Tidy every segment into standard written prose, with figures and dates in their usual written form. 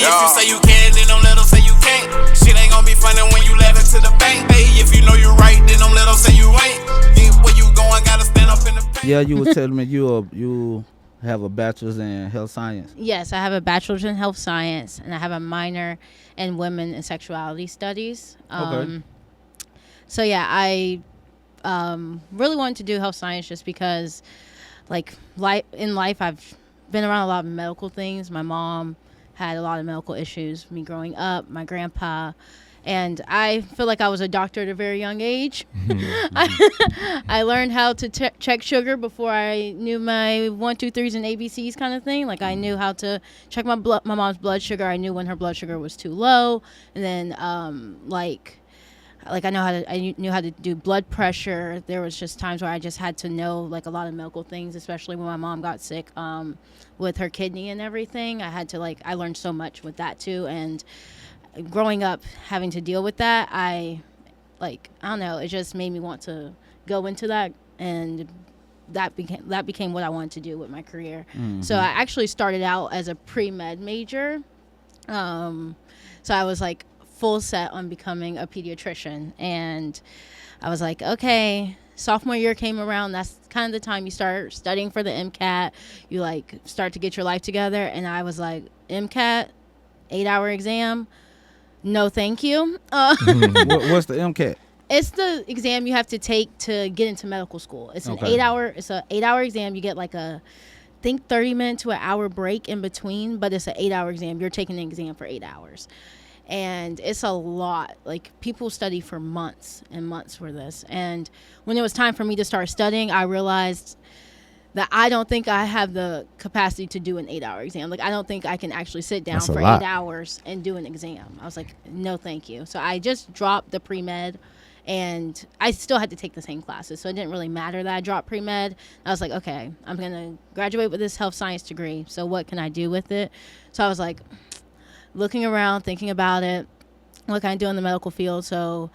If you say you can, then don't let them say you can't. Shit ain't gonna be funny when you laughing to the bank. Hey, if you know you right, then don't let them say you ain't. Where you going, gotta stand up in the paint. Yeah, you were telling me you have a bachelor's in health science. Yes, I have a bachelor's in health science, and I have a minor in women and sexuality studies. Okay. So yeah, I really wanted to do health science just because, like, in life, I've been around a lot of medical things. My mom had a lot of medical issues, me growing up, my grandpa, and I feel like I was a doctor at a very young age. I learned how to check sugar before I knew my 1, 2, 3s and ABCs kind of thing. Like, I knew how to check my mom's blood sugar. I knew when her blood sugar was too low, and then I knew how to do blood pressure. There was just times where I just had to know, like, a lot of medical things, especially when my mom got sick with her kidney and everything. I learned so much with that too. And growing up having to deal with that, I don't know, it just made me want to go into that, and that became what I wanted to do with my career. Mm-hmm. So I actually started out as a pre-med major. So I was like full set on becoming a pediatrician, and I was like, okay, sophomore year came around. That's kind of the time you start studying for the MCAT. You like start to get your life together, and I was like, MCAT, 8-hour exam, no thank you. What's the MCAT? It's the exam you have to take to get into medical school. It's an 8-hour exam. You get like I think 30-minute to an hour break in between, but it's an 8-hour exam. You're taking the exam for 8 hours. And it's a lot. Like, people study for months and months for this. And when it was time for me to start studying, I realized that I don't think I have the capacity to do an 8-hour exam. Like, I don't think I can actually sit down for 8 hours and do an exam. I was like, no, thank you. So I just dropped the pre-med, and I still had to take the same classes. So it didn't really matter that I dropped pre-med. I was like, okay, I'm going to graduate with this health science degree. So what can I do with it? So I was like, looking around, thinking about it, what can I do in the medical field? So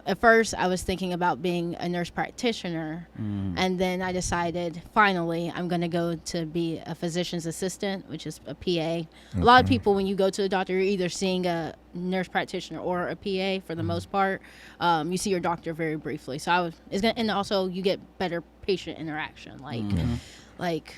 at first I was thinking about being a nurse practitioner, and then I decided finally I'm going to go to be a physician's assistant, which is a PA. Okay. A lot of people, when you go to the doctor, you're either seeing a nurse practitioner or a PA for the most part. You see your doctor very briefly. So and also you get better patient interaction. Like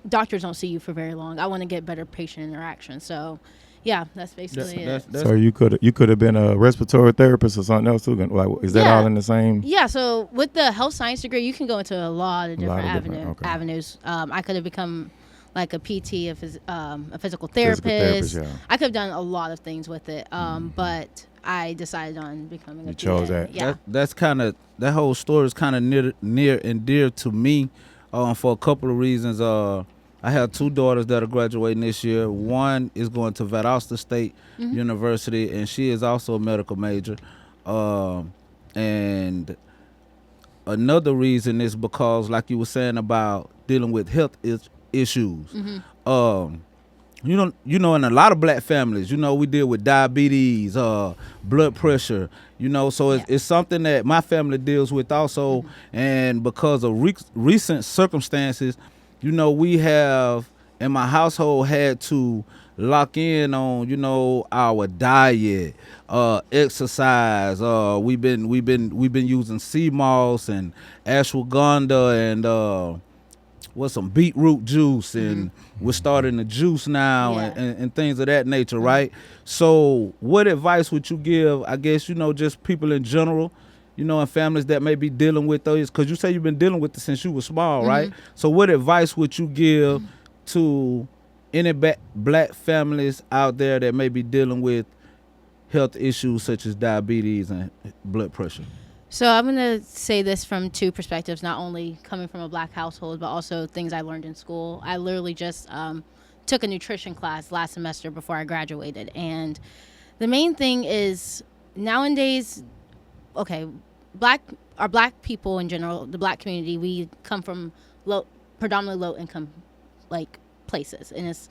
doctors don't see you for very long. I want to get better patient interaction. So yeah, that's basically it. So you could have been a respiratory therapist or something else too. Like, is that all in the same? Yeah. So with the health science degree, you can go into a lot of different avenues. I could have become like a PT, a physical therapist. Yeah. I could have done a lot of things with it, but I decided on becoming a PA. Chose that. Yeah. That's kind of, that whole story is kind of near and dear to me for a couple of reasons. I have 2 daughters that are graduating this year. One is going to Valdosta State University, and she is also a medical major. And another reason is because, like you were saying about dealing with health issues. You know, in a lot of black families, we deal with diabetes, blood pressure, so it's something that my family deals with also. And because of recent circumstances, we have in my household had to lock in on, our diet, exercise. We've been using sea moss and ashwagandha and some beetroot juice, and we're starting to juice now and things of that nature, right? So what advice would you give, I guess, just people in general, and families that may be dealing with those, because you say you've been dealing with it since you were small, right? So what advice would you give to any black families out there that may be dealing with health issues such as diabetes and blood pressure? So I'm going to say this from 2 perspectives, not only coming from a black household, but also things I learned in school. I literally just took a nutrition class last semester before I graduated. And the main thing is nowadays, black people in general, the black community, we come from predominantly low income places, and it's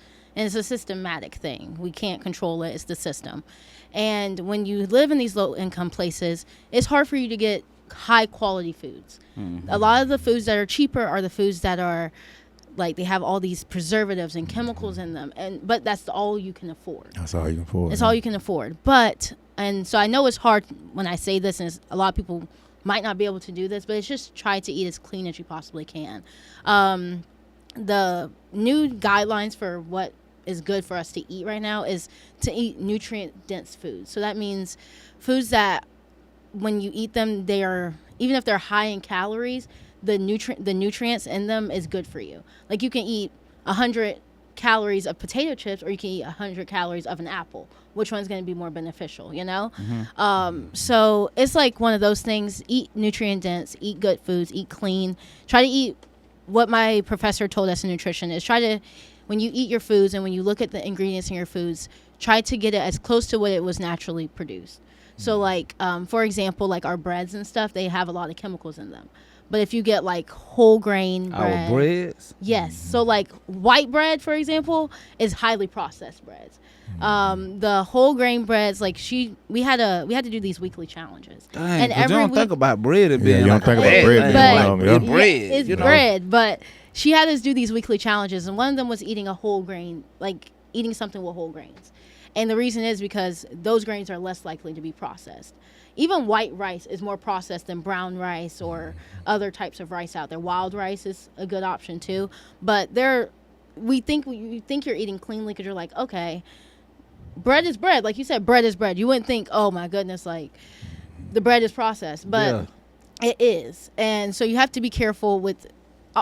a systematic thing. We can't control it. It's the system. And when you live in these low income places, it's hard for you to get high quality foods. A lot of the foods that are cheaper are the foods that are like they have all these preservatives and chemicals in them, but that's all you can afford. That's all you can afford. It's all you can afford. But, and so I know it's hard when I say this, and a lot of people might not be able to do this, but it's just try to eat as clean as you possibly can. The new guidelines for what is good for us to eat right now is to eat nutrient dense foods. So that means foods that when you eat them, they are, even if they're high in calories, the nutrients in them is good for you. Like you can eat 100 calories of potato chips, or you can eat 100 calories of an apple. Which one's going to be more beneficial, you know? So it's like one of those things. Eat nutrient dense, eat good foods, eat clean. Try to eat what my professor told us in nutrition is try to, when you eat your foods and when you look at the ingredients in your foods, try to get it as close to what it was naturally produced. So like, for example, like our breads and stuff, they have a lot of chemicals in them. But if you get like whole grain bread. Our breads? Yes. So like white bread, for example, is highly processed breads. The whole grain breads, like we had to do these weekly challenges. Dang, and you don't think about bread as Yeah, being you don't like think a about bread bread thing. being But- one of them, It's bread. It's you know? bread, but she had us do these weekly challenges, and one of them was eating a whole grain, like eating something with whole grains. And the reason is because those grains are less likely to be processed. Even white rice is more processed than brown rice or other types of rice out there. Wild rice is a good option too, but you think you're eating cleanly because you're like, okay, bread is bread. Like you said, bread is bread. You wouldn't think, oh my goodness, like the bread is processed, but it is. And so you have to be careful with,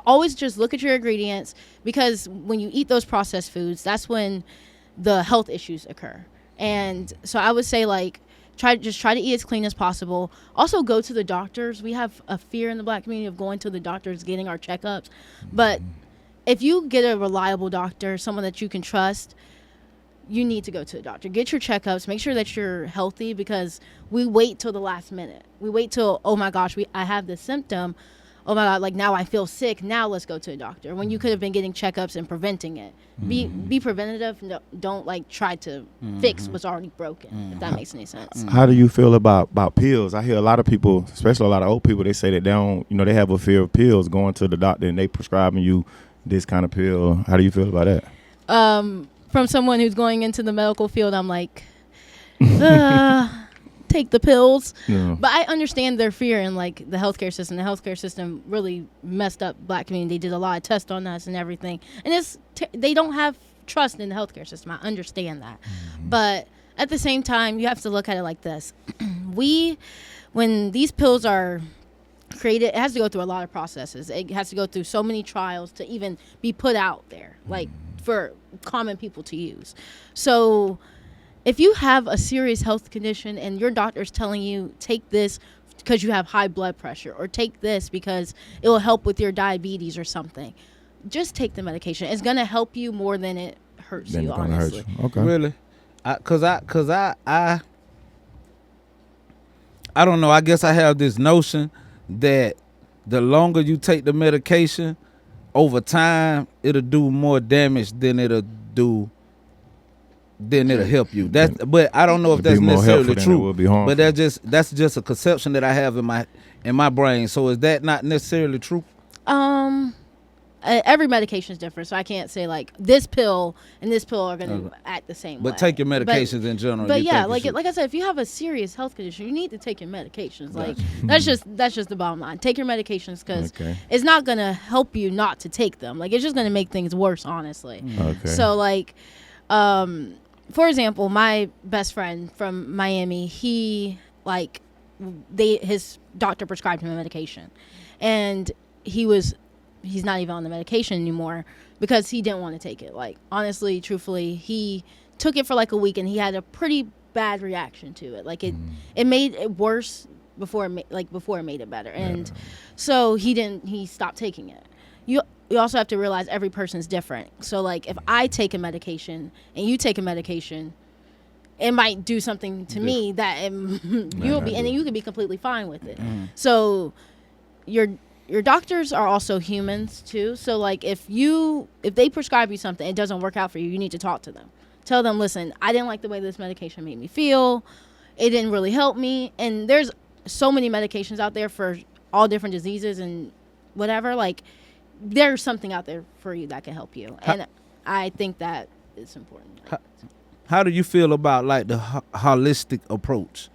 always just look at your ingredients, because when you eat those processed foods, that's when the health issues occur. And so I would say like, try to eat as clean as possible. Also go to the doctors. We have a fear in the Black community of going to the doctors, getting our checkups. But if you get a reliable doctor, someone that you can trust, you need to go to the doctor. Get your checkups. Make sure that you're healthy, because we wait till the last minute. We wait till, oh my gosh, I have this symptom. Oh my God, like now I feel sick. Now let's go to a doctor. When you could have been getting checkups and preventing it. Be preventative. No, don't like try to fix what's already broken, if that makes any sense. How do you feel about pills? I hear a lot of people, especially a lot of old people, they say that they don't, they have a fear of pills, going to the doctor and they prescribing you this kind of pill. How do you feel about that? From someone who's going into the medical field, I'm like, take the pills. Yeah. But I understand their fear in like the healthcare system. The healthcare system really messed up Black community. They did a lot of tests on us and everything. And they don't have trust in the healthcare system. I understand that. But at the same time, you have to look at it like this. When these pills are created, it has to go through a lot of processes. It has to go through so many trials to even be put out there, like for common people to use. So if you have a serious health condition and your doctor's telling you take this because you have high blood pressure, or take this because it will help with your diabetes or something, just take the medication. It's going to help you more than it hurts you, honestly. Okay. Really? Cause I don't know. I guess I have this notion that the longer you take the medication, over time, it'll do more damage than it'll help you. But I don't know if It'll that's be more necessarily helpful than it true. will be harmful. But that's just a conception that I have in my brain. So is that not necessarily true? Every medication is different, so I can't say like this pill and this pill are going to act the same way. But take your medications in general. But you yeah, think like I said, if you have a serious health condition, you need to take your medications. Like that's just the bottom line. Take your medications, because it's not going to help you not to take them. Like it's just going to make things worse, honestly. Okay. So like, for example, my best friend from Miami, his doctor prescribed him a medication, and he's not even on the medication anymore because he didn't want to take it. Like, honestly, truthfully, he took it for like a week and he had a pretty bad reaction to it. Like it made it worse before it made it better. And so he stopped taking it. You also have to realize every person's different. So like if I take a medication and you take a medication, it might do something to me that you'll be, and then you could be completely fine with it. So your doctors are also humans too. So like if they prescribe you something, it doesn't work out for you, you need to talk to them. Tell them, listen, I didn't like the way this medication made me feel. It didn't really help me. And there's so many medications out there for all different diseases and whatever. Like there's something out there for you that can help you, and I think that is important. How do you feel about like the holistic approach?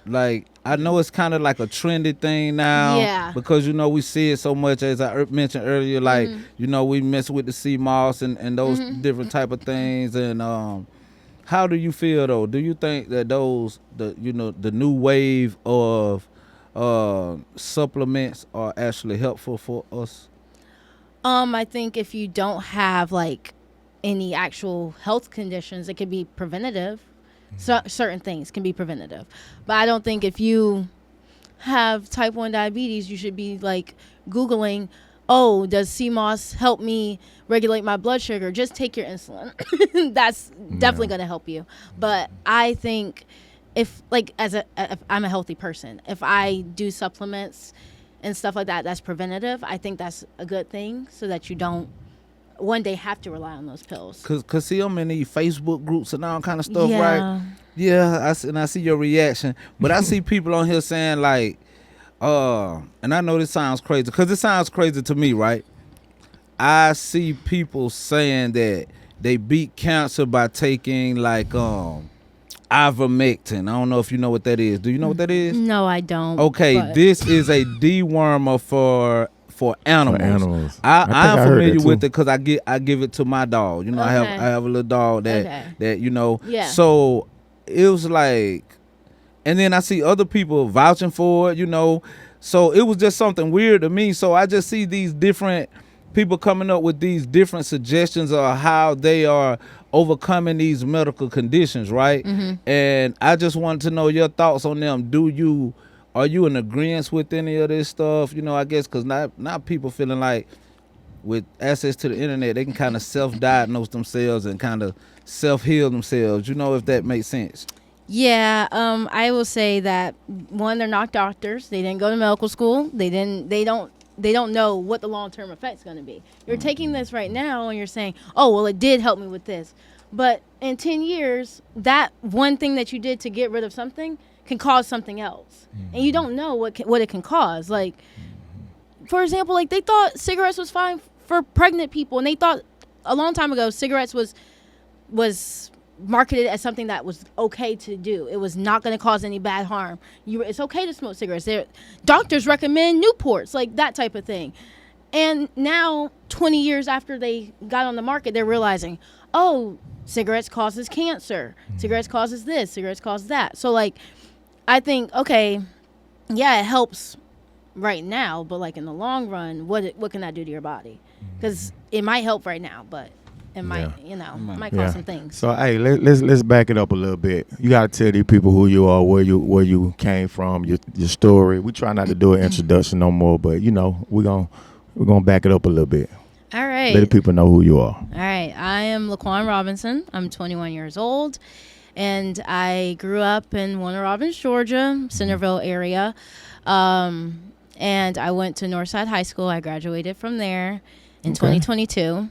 Like, I know it's kind of like a trendy thing now, Yeah. because we see it so much, as I mentioned earlier. Like, we mess with the sea moss and those different type of things. And how do you feel though? Do you think that the new wave of supplements are actually helpful for us? I think if you don't have like any actual health conditions, it can be preventative. So certain things can be preventative, but I don't think if you have type 1 diabetes, you should be like Googling, oh, does sea moss help me regulate my blood sugar? Just take your insulin. That's definitely going to help you. But I think if I'm a healthy person, if I do supplements and stuff like that, that's preventative. I think that's a good thing, so that you don't one day have to rely on those pills. Cause see, I'm in these Facebook groups and all kind of stuff, Yeah. right? Yeah, I see your reaction, but I see people on here saying like, and I know this sounds crazy, cause it sounds crazy to me, right? I see people saying that they beat cancer by taking like ivermectin. I don't know if you know what that is. Do you know what that is? No, I don't. Okay, but- this is a dewormer for animals. For animals. I'm I heard familiar that with too. it because I give it to my dog. Okay. I have a little dog that Yeah. So it was like, and then I see other people vouching for it. So it was just something weird to me. So I just see these different people coming up with these different suggestions of how they are overcoming these medical conditions, right? And I just wanted to know your thoughts on them. Are you in agreement with any of this stuff? I guess because now people feeling like with access to the internet, they can kind of self-diagnose themselves and kind of self-heal themselves. If that makes sense. Yeah, I will say that one, they're not doctors. They didn't go to medical school. They don't know what the long-term effect's going to be. You're taking this right now and you're saying, "Oh, well, it did help me with this." But in 10 years, that one thing that you did to get rid of something can cause something else. And you don't know what it can cause. Like, for example, like they thought cigarettes was fine for pregnant people, and they thought a long time ago cigarettes was marketed as something that was okay to do. It was not going to cause any bad harm. It's okay to smoke cigarettes. Doctors recommend Newports, like that type of thing. And now, 20 years after they got on the market, they're realizing, oh, cigarettes causes cancer. Cigarettes causes this. Cigarettes cause that. So, like, I think, okay, yeah, it helps right now, but like in the long run, what can that do to your body? Because it might help right now, but it might, might cause some things. So hey, let's back it up a little bit. You gotta tell these people who you are, where you came from, your story. We try not to do an introduction no more, but we're gonna back it up a little bit. All right. Let the people know who you are. All right. I am LaQuan Robinson. I'm 21 years old, and I grew up in Warner Robins, Georgia, Centerville area. And I went to Northside High School. I graduated from there in 2022.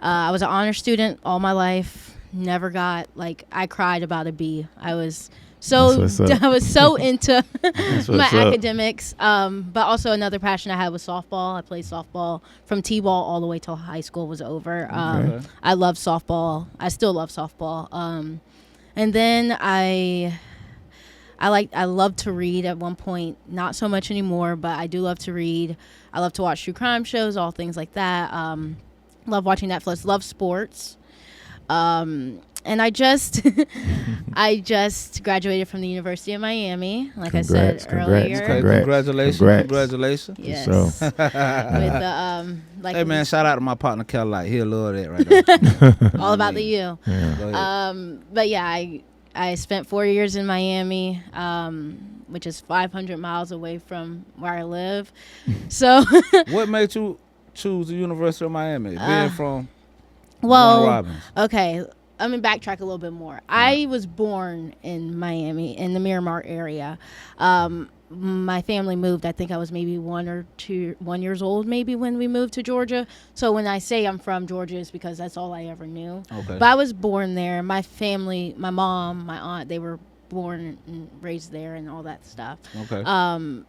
I was an honor student all my life. Never got, I cried about a B. I was so into my academics. But also another passion I had was softball. I played softball from T-ball all the way till high school was over. I love softball. I still love softball. And then I love to read at one point, not so much anymore, but I do love to read. I love to watch true crime shows, all things like that. Love watching Netflix, love sports. And I just graduated from the University of Miami, like I said earlier. Congratulations. Yes. So. With the, hey man, shout out to my partner Kelly. He'll love that right there. all about the U. Yeah. But yeah, I spent 4 years in Miami, which is 500 miles away from where I live. So what made you choose the University of Miami? Being from well, Warner Robins. Okay, let me backtrack a little bit more. I was born in Miami, in the Miramar area. My family moved, I think I was maybe 1 years old maybe when we moved to Georgia. So when I say I'm from Georgia, it's because that's all I ever knew. Okay. But I was born there. My family, my mom, my aunt, they were born and raised there and all that stuff. Okay.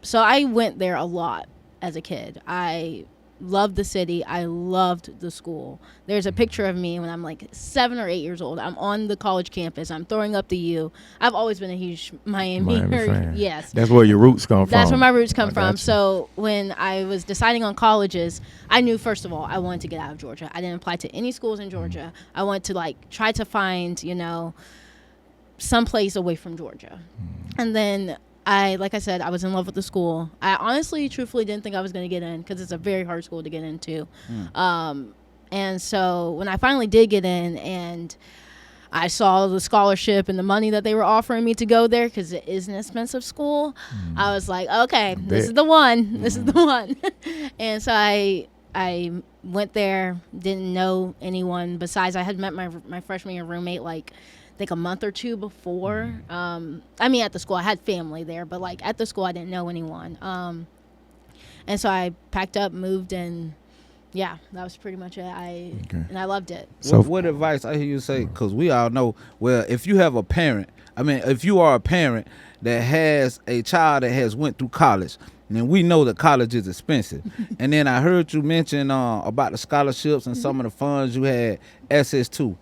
So I went there a lot as a kid. I loved the city. I loved the school. There's a picture of me when I'm like 7 or 8 years old. I'm on the college campus. I'm throwing up the U. I've always been a huge Miami fan. Yes. That's where your roots come from. That's where my roots come I from. got you. So when I was deciding on colleges, I knew, first of all, I wanted to get out of Georgia. I didn't apply to any schools in Georgia. I wanted to like try to find, you know, someplace away from Georgia. And then like I said, I was in love with the school. I honestly, truthfully didn't think I was going to get in because it's a very hard school to get into. And so when I finally did get in and I saw the scholarship and the money that they were offering me to go there, because it is an expensive school, I was like, okay, this is the one. This is the one. And so I went there, didn't know anyone besides I had met my freshman year roommate like I think a month or two before. I mean, at the school I had family there, but like at the school I didn't know anyone. And so I packed up, moved, and yeah, that was pretty much it. And I loved it. So what advice I hear you say, because we all know, well, if you have a parent, I mean, if you are a parent that has a child that has went through college, and we know that college is expensive. And then I heard you mention about the scholarships and some of the funds you had access to.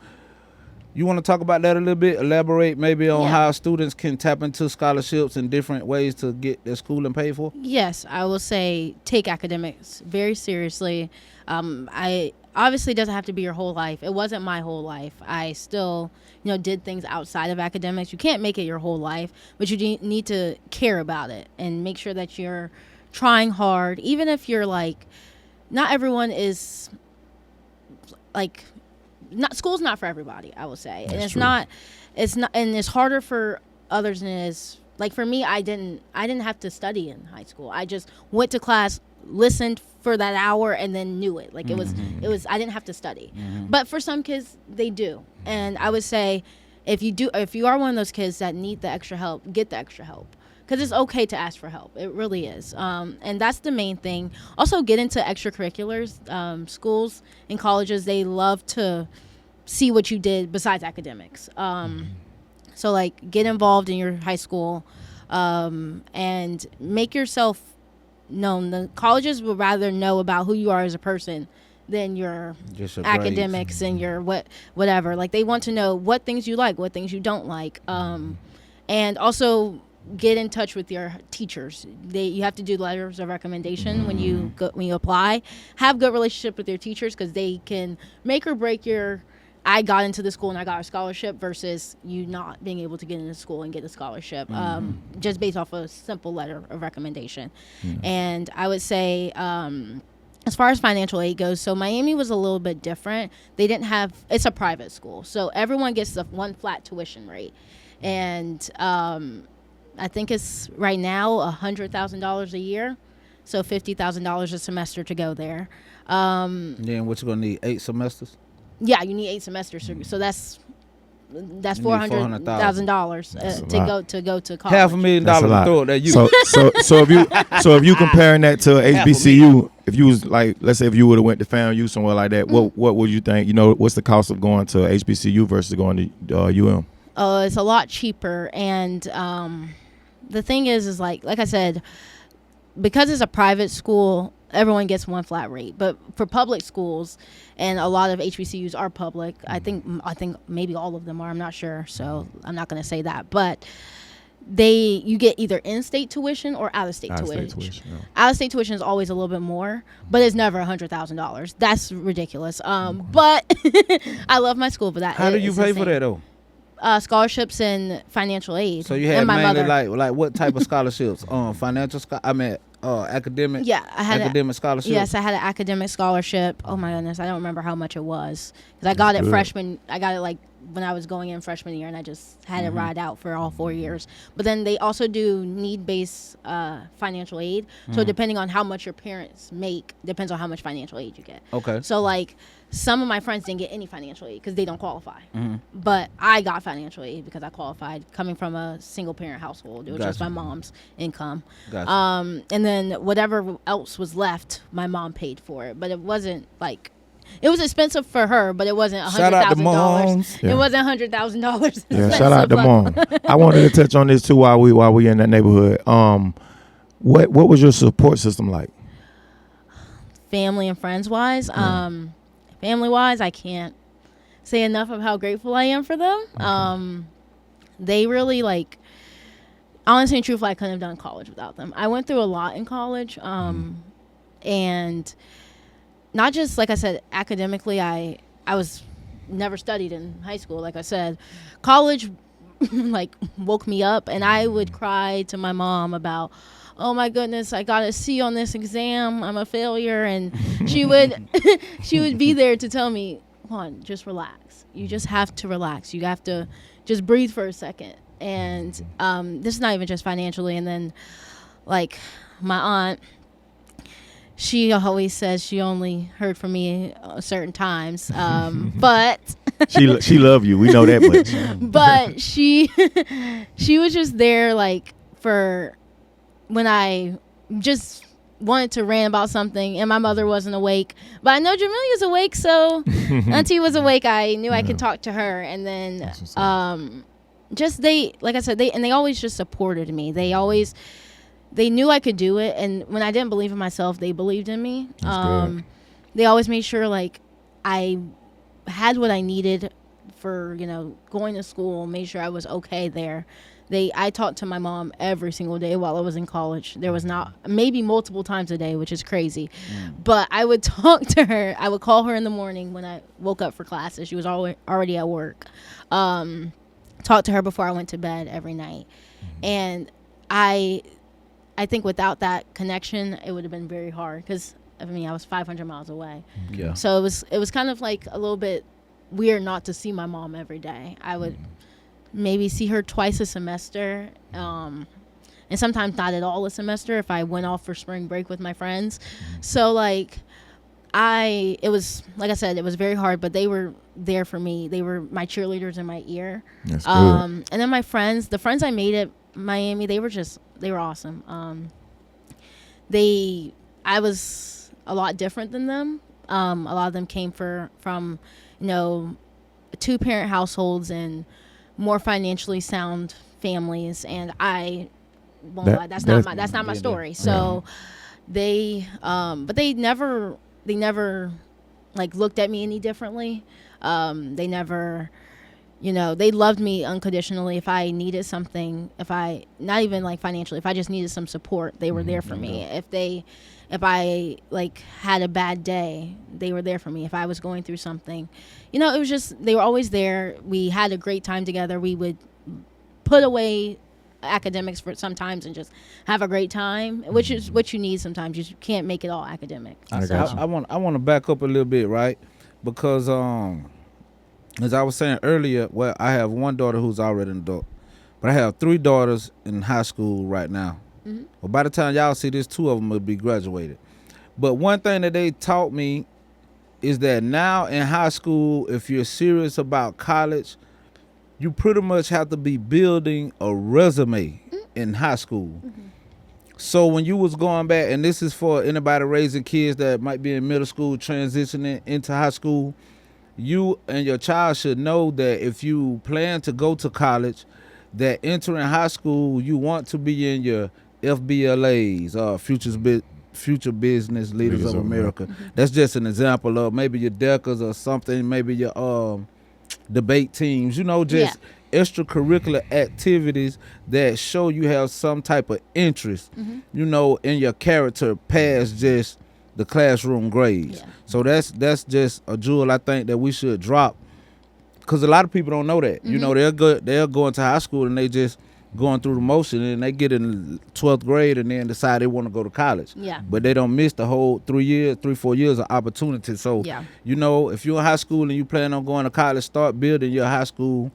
You want to talk about that a little bit? Elaborate maybe on how students can tap into scholarships and different ways to get their schooling paid for? Yes, I will say take academics very seriously. I obviously, it doesn't have to be your whole life. It wasn't my whole life. I still, you know, did things outside of academics. You can't make it your whole life, but you need to care about it and make sure that you're trying hard. Even if you're like, not everyone is like, school's not for everybody, I will say. That's and it's true. not, and it's harder for others than it is. Like for me, I didn't have to study in high school. I just went to class, listened for that hour, and then knew it. Like it was, I didn't have to study. But for some kids, they do. And I would say, if you are one of those kids that need the extra help, get the extra help. Because it's okay to ask for help. It really is. And that's the main thing. Also, get into extracurriculars. Schools and colleges, they love to see what you did besides academics. So, like, get involved in your high school and make yourself known. The colleges would rather know about who you are as a person than your academics and your whatever. Like, they want to know what things you like, what things you don't like. And also get in touch with your teachers. You have to do letters of recommendation when you apply. Have good relationship with your teachers because they can make or break your I got into the school and I got a scholarship versus you not being able to get into school and get a scholarship just based off a simple letter of recommendation. And I would say as far as financial aid goes, so Miami was a little bit different. They didn't have, it's a private school, so everyone gets the one flat tuition rate. And I think it's right now $100,000 a year, so $50,000 a semester to go there. Then what you gonna need? 8 semesters? Yeah, you need 8 semesters, so that's $400,000 to go to college. $500,000 to throw it at you. So if you comparing that to HBCU, if you was like, let's say if you would have went to FAMU somewhere like that, what would you think? You know, what's the cost of going to HBCU versus going to UM? It's a lot cheaper, and the thing is like I said, because it's a private school, everyone gets one flat rate. But for public schools, and a lot of HBCUs are public, I think maybe all of them are. I'm not sure, so I'm not going to say that. But you get either in-state tuition or out-of-state tuition. Out-of-state tuition is always a little bit more, but it's never $100,000. That's ridiculous. But I love my school for that. How do you pay for that though? Scholarships and financial aid. So you had mainly like what type of scholarships? Financial academic. Yeah, I had academic scholarship. Yes, I had an academic scholarship. Oh my goodness, I don't remember how much it was because I got it freshman. I got it like when I was going in freshman year, and I just had it ride out for all 4 years. But then they also do need-based financial aid. So depending on how much your parents make, depends on how much financial aid you get. Okay. So like some of my friends didn't get any financial aid because they don't qualify. But I got financial aid because I qualified coming from a single-parent household. It was just my mom's income. And then whatever else was left, my mom paid for it. But it wasn't like... It was expensive for her, but it wasn't $100,000. It wasn't $100,000. Yeah, shout out to mom. I wanted to touch on this too while we in that neighborhood. What was your support system like? family and friends wise. Family wise, I can't say enough of how grateful I am for them. Okay. They really like, honestly and truthfully, I couldn't have done college without them. I went through a lot in college, and not just, like I said, academically. I was never studied in high school. Like I said, college like woke me up, and I would cry to my mom about, oh my goodness, I got a C on this exam, I'm a failure. And she would she would be there to tell me, come on, just relax. You just have to relax. You have to just breathe for a second. And this is not even just financially. And then, like, my aunt, she always says she only heard from me certain times, but she love you. We know that much. But she was just there, like, for when I just wanted to rant about something and my mother wasn't awake. But I know Jamilia's awake, so Auntie was awake. I knew I could talk to her. And then just they, like I said, they always just supported me. They knew I could do it, and when I didn't believe in myself, they believed in me. They always made sure, like, I had what I needed for, going to school, made sure I was okay there. I talked to my mom every single day while I was in college. There was not, maybe multiple times a day, which is crazy. But I would talk to her. I would call her in the morning when I woke up for classes. She was already at work. Talk to her before I went to bed every night. And I think without that connection, it would have been very hard, because I was 500 miles away. Yeah. So it was kind of like a little bit weird not to see my mom every day. I would maybe see her twice a semester, and sometimes not at all a semester if I went off for spring break with my friends. So like, it was, like I said, it was very hard, but they were there for me. They were my cheerleaders in my ear. That's good. And then the friends I made at Miami, they were awesome. I was a lot different than them. A lot of them came from 2-parent households and more financially sound families, and I won't lie, that's not my story. So but they never like looked at me any differently. They never, they loved me unconditionally. If I needed something, not even like financially, if I just needed some support, they were there for me. If I like had a bad day, they were there for me. If I was going through something, it was just, they were always there. We had a great time together. We would put away academics for sometimes and just have a great time, which is what you need sometimes. You can't make it all academic. I want to back up a little bit, right? Because as I was saying earlier, well, I have one daughter who's already an adult, but I have 3 daughters in high school right now. Well, by the time y'all see this, 2 of them will be graduated. But one thing that they taught me is that now in high school, if you're serious about college, you pretty much have to be building a resume in high school. So when you was going back, and this is for anybody raising kids that might be in middle school transitioning into high school, you and your child should know that if you plan to go to college, that entering high school, you want to be in your FBLAs, Future Business Leaders of America. That's just an example of maybe your DECAs or something, maybe your debate teams, extracurricular activities that show you have some type of interest, in your character past just the classroom grades. So that's just a jewel I think that we should drop, because a lot of people don't know that. They'll go into high school and they just going through the motion, and they get in 12th grade and then decide they want to go to college. But they don't miss the whole 3-4 years of opportunity. So, if you're in high school and you plan on going to college, start building your high school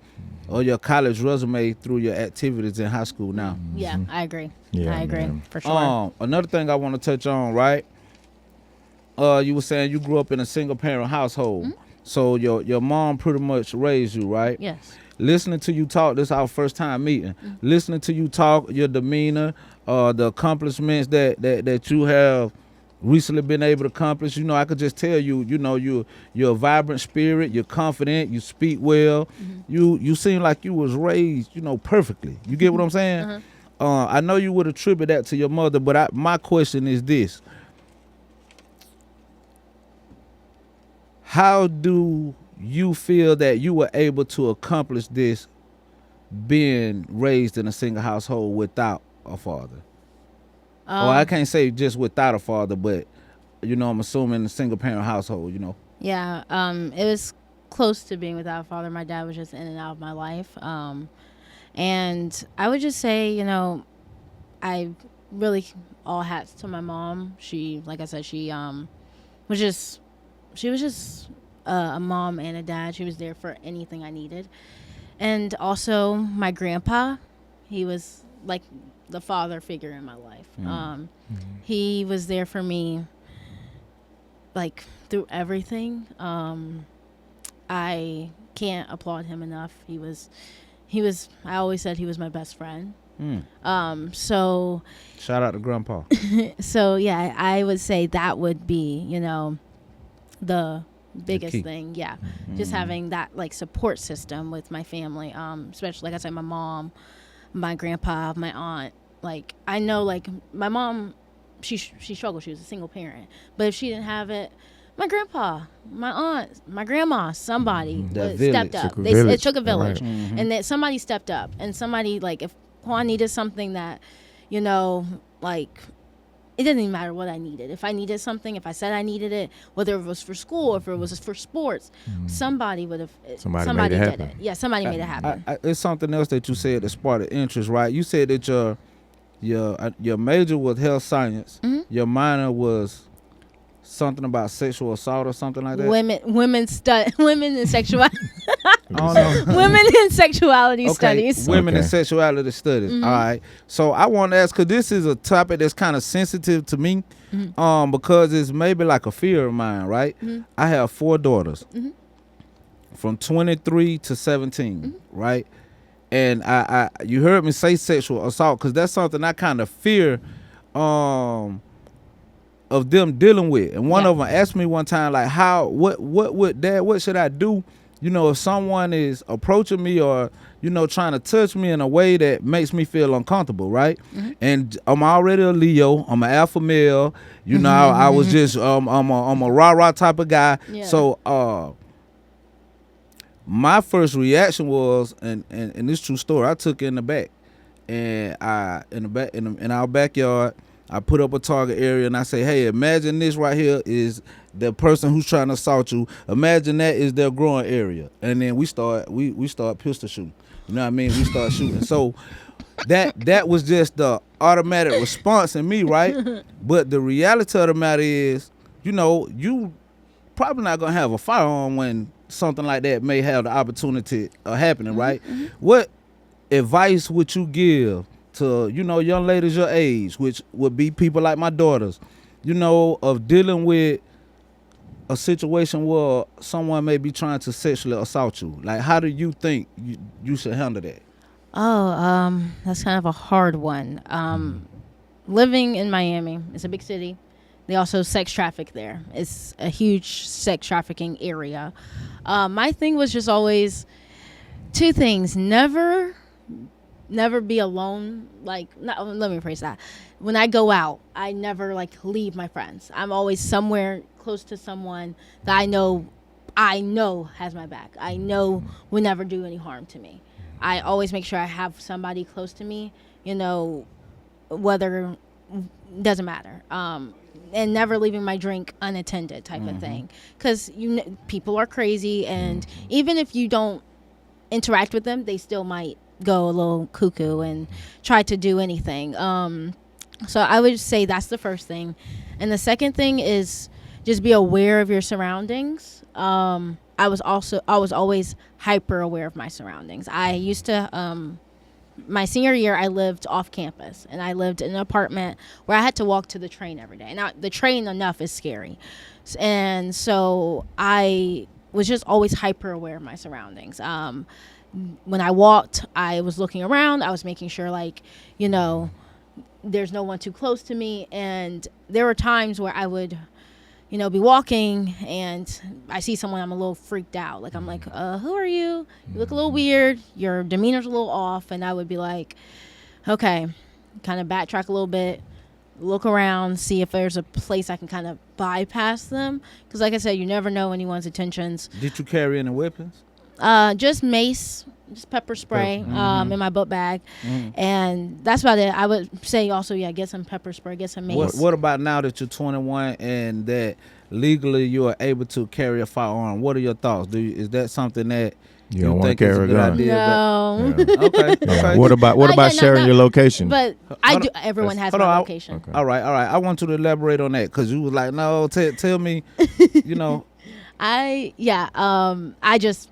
or your college resume through your activities in high school now. Yeah, I agree. I agree, for sure. Another thing I want to touch on, right? You were saying you grew up in a single parent household. So your mom pretty much raised you, right? Yes. Listening to you talk, this is our first time meeting. Listening to you talk, your demeanor, the accomplishments that you have recently been able to accomplish. I could just tell you're a vibrant spirit, you're confident, you speak well. You seem like you was raised, perfectly. You get what I'm saying? I know you would attribute that to your mother, but my question is this. how do you feel that you were able to accomplish this being raised in a single household without a father? Or I can't say just without a father, but I'm assuming a single parent household. Yeah, it was close to being without a father. My dad was just in and out of my life. And I would just say, I really all hats to my mom. She, like I said, she was just a mom and a dad. She was there for anything I needed. And also my grandpa, he was like the father figure in my life. He was there for me like through everything. I can't applaud him enough. He was I always said he was my best friend. So shout out to grandpa. So yeah, I would say that would be, the biggest thing. Yeah. Just having that like support system with my family. Especially like I said, my mom, my grandpa, my aunt. Like I know like my mom, she struggled. She was a single parent. But if she didn't have it, my grandpa, my aunt, my grandma, somebody stepped up. It took a village. Right. And that somebody stepped up. And somebody, like, if Juan needed something that, like, it doesn't even matter what I needed. If I needed something, if I said I needed it, whether it was for school or if it was for sports, somebody would have, somebody did it. Yeah, somebody made it happen. It's something else that you said that sparked interest, right? You said that your major was health science. Your minor was something about sexual assault or something like that. Women and sexuality. Women and sexuality studies. Women and sexuality studies. All right. So I want to ask, because this is a topic that's kind of sensitive to me, because it's maybe like a fear of mine, right? I have 4 daughters, from 23 to 17, right? And I you heard me say sexual assault because that's something I kind of fear. Of them dealing with. And one of them asked me one time, like, what should I do, if someone is approaching me or, trying to touch me in a way that makes me feel uncomfortable, right? And I'm already a Leo. I'm an alpha male. I was just, I'm a rah-rah type of guy. Yeah. So, my first reaction was, and this true story, I took it in the back. And in our backyard, I put up a target area and I say, hey, imagine this right here is the person who's trying to assault you. Imagine that is their growing area. And then we start pistol shooting. You know what I mean? We start shooting. So that was just the automatic response in me, right? But the reality of the matter is, you probably not going to have a firearm when something like that may have the opportunity of happening, right? What advice would you give to, young ladies your age, which would be people like my daughters, of dealing with a situation where someone may be trying to sexually assault you? Like, how do you think you should handle that? That's kind of a hard one. Living in Miami, it's a big city. They also sex traffic there. It's a huge sex trafficking area. My thing was just always 2 things. Never be alone. Let me rephrase that. When I go out, I never leave my friends. I'm always somewhere close to someone that I know has my back. I know will never do any harm to me. I always make sure I have somebody close to me, whether doesn't matter. And never leaving my drink unattended type of thing. Because people are crazy, and even if you don't interact with them, they still might go a little cuckoo and try to do anything. So I would say that's the first thing. And the second thing is just be aware of your surroundings. I was always hyper aware of my surroundings. I used to, my senior year, I lived off campus, and I lived in an apartment where I had to walk to the train every day. And the train enough is scary. And so I was just always hyper aware of my surroundings. When I walked, I was looking around. I was making sure, there's no one too close to me. And there were times where I would, be walking and I see someone, I'm a little freaked out. I'm like, who are you? You look a little weird. Your demeanor's a little off. And I would be like, okay, kind of backtrack a little bit, look around, see if there's a place I can kind of bypass them. Because like I said, you never know anyone's intentions. Did you carry any weapons? Just mace, just pepper spray in my book bag. And that's about it. I would say also, get some pepper spray, get some mace. What about now that you're 21 and that legally you are able to carry a firearm? What are your thoughts? Is that something that you don't want to think is a carry a good gun? idea? No. Yeah. Okay. Yeah. What about sharing your location? But I do. Everyone has my location. Okay. All right. I want you to elaborate on that because you was like, no, tell me, you know. I just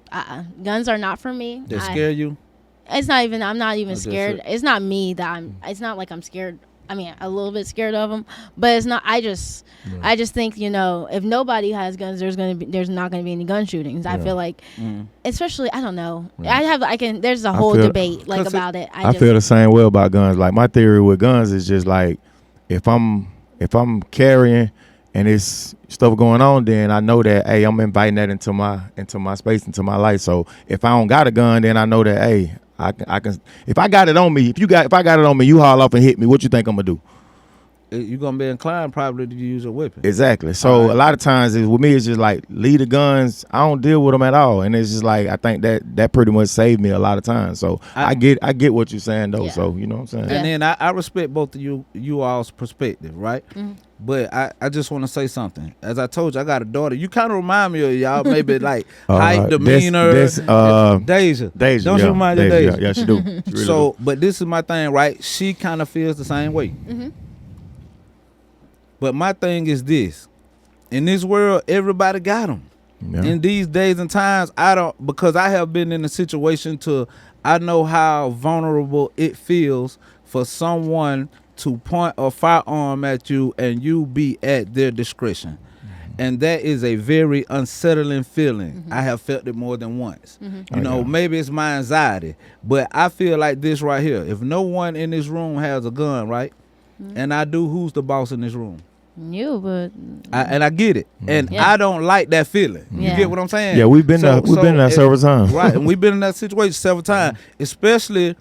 guns are not for me. They scare you? It's not even. I'm not even scared. It's not me that I'm. It's not like I'm scared. I mean, a little bit scared of them, but it's not. I just think, if nobody has guns, there's not gonna be any gun shootings. I feel like, especially, I don't know. There's a whole debate about it. I feel the same way about guns. Like my theory with guns is just like, if I'm carrying and it's stuff going on, then I know that, hey, I'm inviting that into my space, into my life. So if I don't got a gun, then I know that, hey, I can. If I got it on me, if I got it on me, you haul off and hit me. What you think I'm gonna do? You're gonna be inclined probably to use a weapon. Exactly. So a lot of times, with me, it's just like leave the guns. I don't deal with them at all, and it's just like I think that pretty much saved me a lot of times. So I get what you're saying though. Yeah. So you know what I'm saying. And then I respect both of you all's perspective, right? But I just want to say something. As I told you, I got a daughter. You kind of remind me of y'all, maybe like height, demeanor. Deja. Don't you remind you of Deja? Yeah, she do. She really do. But this is my thing, right? She kind of feels the same way. But my thing is this. In this world, everybody got them. Yeah. In these days and times, because I have been in a situation I know how vulnerable it feels for someone to point a firearm at you and you be at their discretion. And that is a very unsettling feeling. I have felt it more than once. Maybe it's my anxiety, but I feel like this right here. If no one in this room has a gun, right? And I do, who's the boss in this room? You, but I get it, and I don't like that feeling. You get what I'm saying? Yeah, we've been there several times, right? And we've been in that situation several times, especially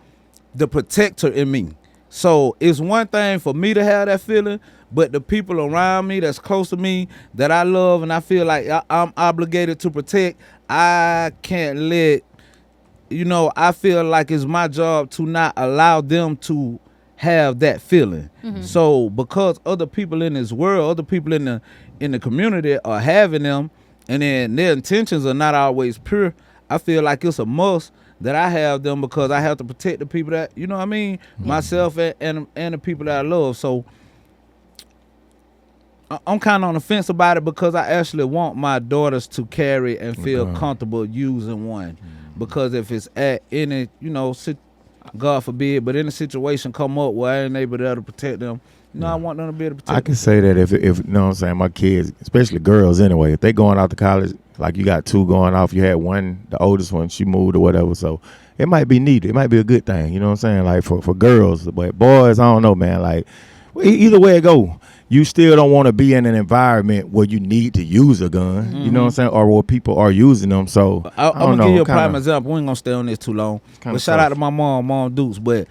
the protector in me. So it's one thing for me to have that feeling, but the people around me that's close to me that I love and I feel like I'm obligated to protect, I can't let. I feel like it's my job to not allow them to have that feeling. So because other people in this world, other people in the community are having them, and then their intentions are not always pure, I feel like it's a must that I have them because I have to protect the people that, you know what I mean, myself and the people that I love. So I'm kind of on the fence about it because I actually want my daughters to carry and feel comfortable using one. Because if it's at any, God forbid, but in a situation come up where I ain't able to protect them, I want them to be able to protect them. I can say that if you know what I'm saying, my kids, especially girls anyway, if they going out to college, like you got two going off, you had one, the oldest one, she moved or whatever, so it might be needed. It might be a good thing, you know what I'm saying, like for girls. But boys, I don't know, man, like either way it go, you still don't want to be in an environment where you need to use a gun, you know what I'm saying, or where people are using them. So I'm going to give you a prime example. We ain't going to stay on this too long. But shout out to my mom Dukes. But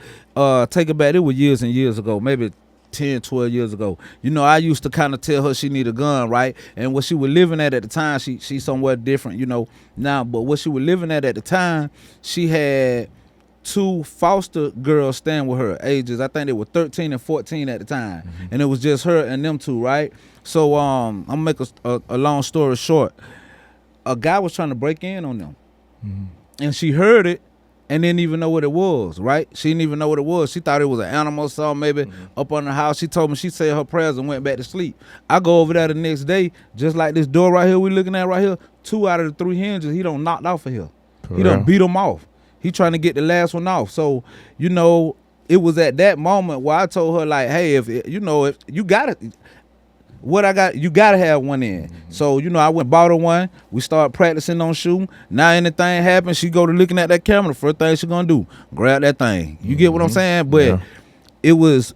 take it back, it was years and years ago, maybe 10, 12 years ago. I used to kind of tell her she need a gun, right? And what she was living at the time, she's somewhere different, now. But what she was living at the time, she had two foster girls staying with her, ages, I think they were 13 and 14 at the time. And it was just her and them two, right? So I'm gonna make a long story short. A guy was trying to break in on them. And she heard it and didn't even know what it was, right? She didn't even know what it was. She thought it was an animal or something, maybe up on the house. She told me she said her prayers and went back to sleep. I go over there the next day, just like this door right here we looking at right here, 2 out of the 3 hinges he done knocked off of here. He done beat them off. He trying to get the last one off. So, it was at that moment where I told her, like, hey, if you got it, you got to have one in. So, I went and bought her one. We started practicing on shooting. Now anything happens, she go to looking at that camera. The first thing she going to do, grab that thing. You get what I'm saying? But it was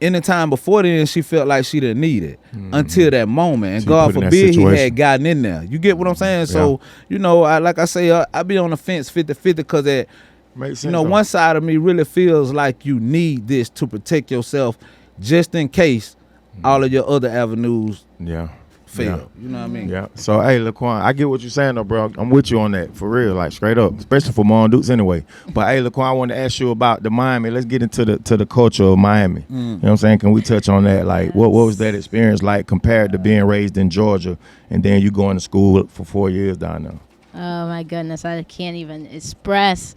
any time before then, she felt like she didn't need it until that moment. And God forbid he had gotten in there. You get what I'm saying? So, like I say, I be on the fence 50-50 because one side of me really feels like you need this to protect yourself just in case all of your other avenues Yeah. fail. You know what I mean? Yeah. So hey, LaQuan, I get what you're saying though, bro. I'm with you on that for real, like straight up, especially for Mon Dukes anyway. But hey, LaQuan, I want to ask you about the Miami. Let's get into the culture of Miami. You know what I'm saying? Can we touch on that? Like, what was that experience like compared to being raised in Georgia and then you going to school for 4 years down there? Oh my goodness, I can't even express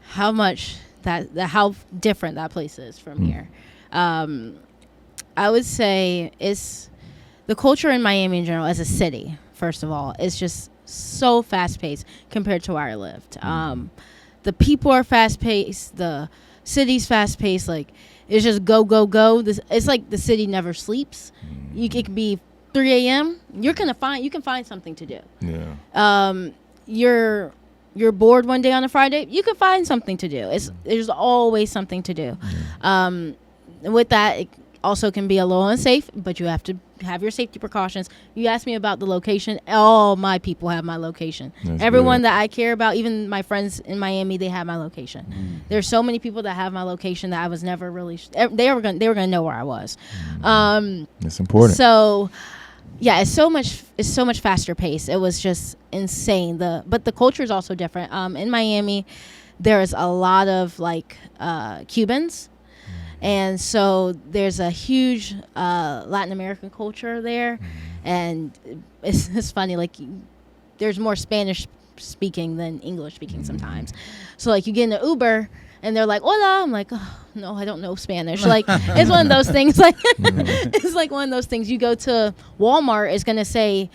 how much how different that place is from here. I would say it's the culture in Miami in general as a city. First of all, it's just so fast paced compared to where I lived. The people are fast paced. The city's fast paced. Like it's just go go go. It's like the city never sleeps. It could be 3 a.m. You can find something to do. Yeah. You're bored one day on a Friday, you can find something to do. There's always something to do. With that, it also can be a little unsafe, but you have to have your safety precautions. You asked me about the location. All my people have my location. That's Everyone good. that I care about, even my friends in Miami, they have my location. There's so many people that have my location that I was never really. They were gonna know where I was. It's important. So. Yeah, it's so much faster pace. It was just insane. But the culture is also different. In Miami, there's a lot of like Cubans, and so there's a huge Latin American culture there, and it's funny. Like there's more Spanish speaking than English speaking sometimes. So like you get in an Uber. And they're like, hola. I'm like, oh, no, I don't know Spanish. Like, it's one of those things. Like, it's like one of those things. You go to Walmart, it's going to say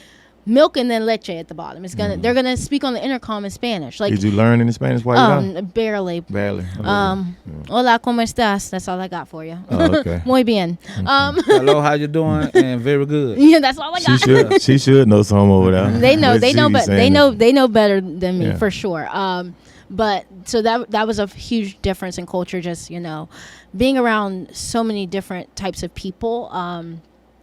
milk and then leche at the bottom. It's gonna They're going to speak on the intercom in Spanish. Like, did you learn any Spanish while you were barely. Barely. Hola, ¿cómo estás? That's all I got for you. Oh, okay. Muy bien. Hello, how you doing? And very good. Yeah, that's all I got. She should know some over there. They know better than me, Yeah. for sure. But so that was a huge difference in culture, just, being around so many different types of people.